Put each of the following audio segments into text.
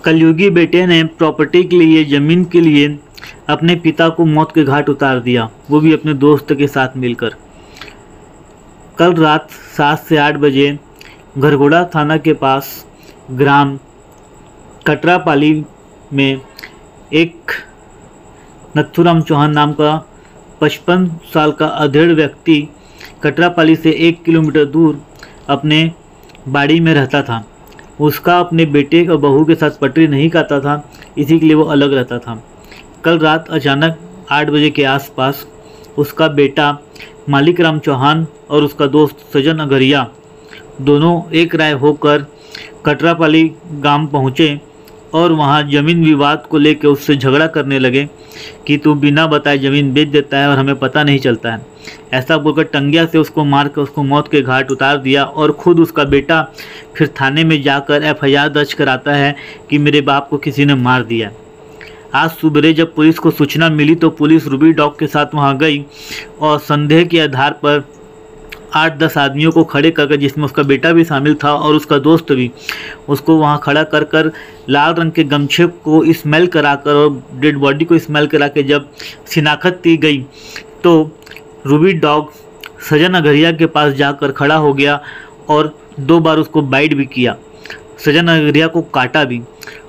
कलयुगी बेटे ने प्रॉपर्टी के लिए, ज़मीन के लिए अपने पिता को मौत के घाट उतार दिया, वो भी अपने दोस्त के साथ मिलकर। कल रात 7 से 8 बजे घरघोड़ा थाना के पास ग्राम कटरापाली में एक नथुराम चौहान नाम का 55 साल का अधेड़ व्यक्ति कटरापाली से 1 किलोमीटर दूर अपने बाड़ी में रहता था। उसका अपने बेटे और बहू के साथ पटरी नहीं खाता था, इसी के लिए वो अलग रहता था। कल रात अचानक 8 बजे के आसपास उसका बेटा मालिकराम चौहान और उसका दोस्त सजन अगरिया दोनों एक राय होकर कटरापाली गांव पहुँचे और वहाँ ज़मीन विवाद को लेकर उससे झगड़ा करने लगे कि तू बिना बताए ज़मीन बेच देता है और हमें पता नहीं चलता है। ऐसा बोलकर टंगिया से उसको मार कर उसको मौत के घाट उतार दिया और ख़ुद उसका बेटा फिर थाने में जाकर एफआईआर दर्ज कराता है कि मेरे बाप को किसी ने मार दिया। आज सुबह जब पुलिस को सूचना मिली तो पुलिस रूबी डॉग के साथ वहाँ गई और संदेह के आधार पर 8-10 आदमियों को खड़े करके, जिसमें उसका बेटा भी शामिल था और उसका दोस्त भी, उसको वहाँ खड़ा कर कर लाल रंग के गमछे को स्मेल कराकर और डेड बॉडी को स्मेल करा के जब शिनाख्त की गई तो रूबी डॉग सजन अगरिया के पास जाकर खड़ा हो गया और 2 बार उसको बाइट भी किया। सजन अगरिया को काटा भी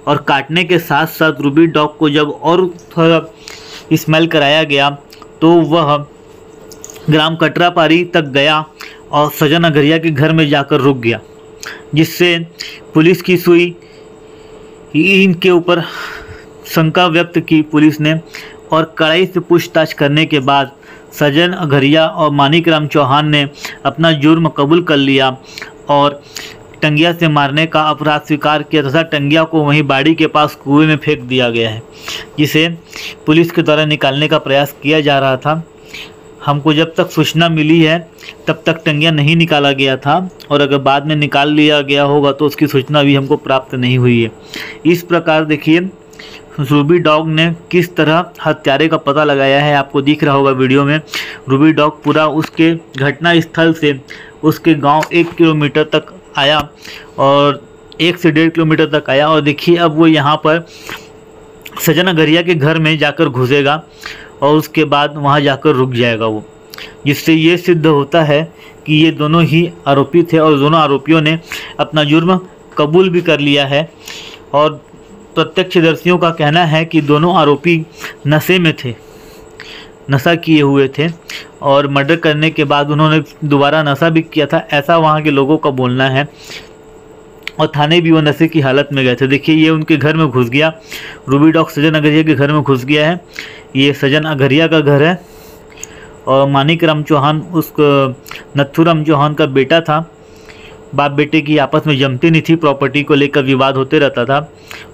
और काटने के साथ साथ रूबी डॉग को जब और थोड़ा स्मेल कराया गया तो वह ग्राम कटरापाली तक गया और सजन अगरिया के घर में जाकर रुक गया, जिससे पुलिस की सुई इनके ऊपर शंका व्यक्त की पुलिस ने और कड़ाई से पूछताछ करने के बाद सजन अगरिया और मानिकराम चौहान ने अपना जुर्म कबूल कर लिया और टंगिया से मारने का अपराध स्वीकार किया तथा टंगिया को वहीं बाड़ी के पास कुएं में फेंक दिया गया है, जिसे पुलिस के द्वारा निकालने का प्रयास किया जा रहा था। हमको जब तक सूचना मिली है तब तक टंगिया नहीं निकाला गया था और अगर बाद में निकाल लिया गया होगा तो उसकी सूचना भी हमको प्राप्त नहीं हुई है। इस प्रकार देखिए रूबी डॉग ने किस तरह हत्यारे का पता लगाया है, आपको दिख रहा होगा वीडियो में। रूबी डॉग पूरा उसके घटना स्थल से उसके गांव 1 किलोमीटर तक आया और 1 से 1.5 किलोमीटर तक आया और देखिए अब वो यहाँ पर सजन अगरिया के घर में जाकर घुसेगा और उसके बाद वहाँ जाकर रुक जाएगा वो, जिससे ये सिद्ध होता है कि ये दोनों ही आरोपी थे और दोनों आरोपियों ने अपना जुर्म कबूल भी कर लिया है। और प्रत्यक्षदर्शियों का कहना है कि दोनों आरोपी नशे में थे, नशा किए हुए थे और मर्डर करने के बाद उन्होंने दोबारा नशा भी किया था, ऐसा वहाँ के लोगों का बोलना है। और थाने भी वो नशे की हालत में गए थे। देखिए ये उनके घर में घुस गया, रूबी डॉग सजन अगरिया के घर में घुस गया है। ये सजन अगरिया का घर है और मानिकराम चौहान उस नथुराम चौहान का बेटा था। बाप बेटे की आपस में जमती नहीं थी, प्रॉपर्टी को लेकर विवाद होते रहता था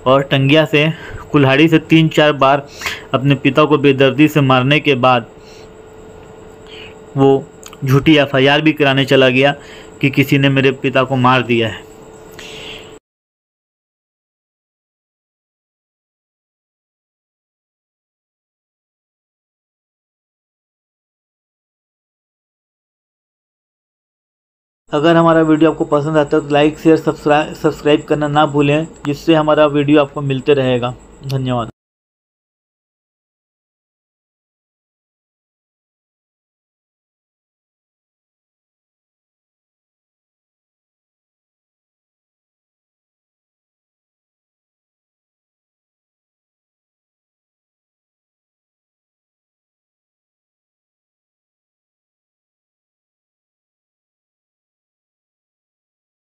और टंगिया से कुल्हाड़ी से 3-4 बार अपने पिता को बेदर्दी से मारने के बाद वो झूठी एफआईआर भी कराने चला गया कि किसी ने मेरे पिता को मार दिया है। अगर हमारा वीडियो आपको पसंद आता है तो लाइक शेयर सब्सक्राइब करना ना भूलें, जिससे हमारा वीडियो आपको मिलते रहेगा। धन्यवाद।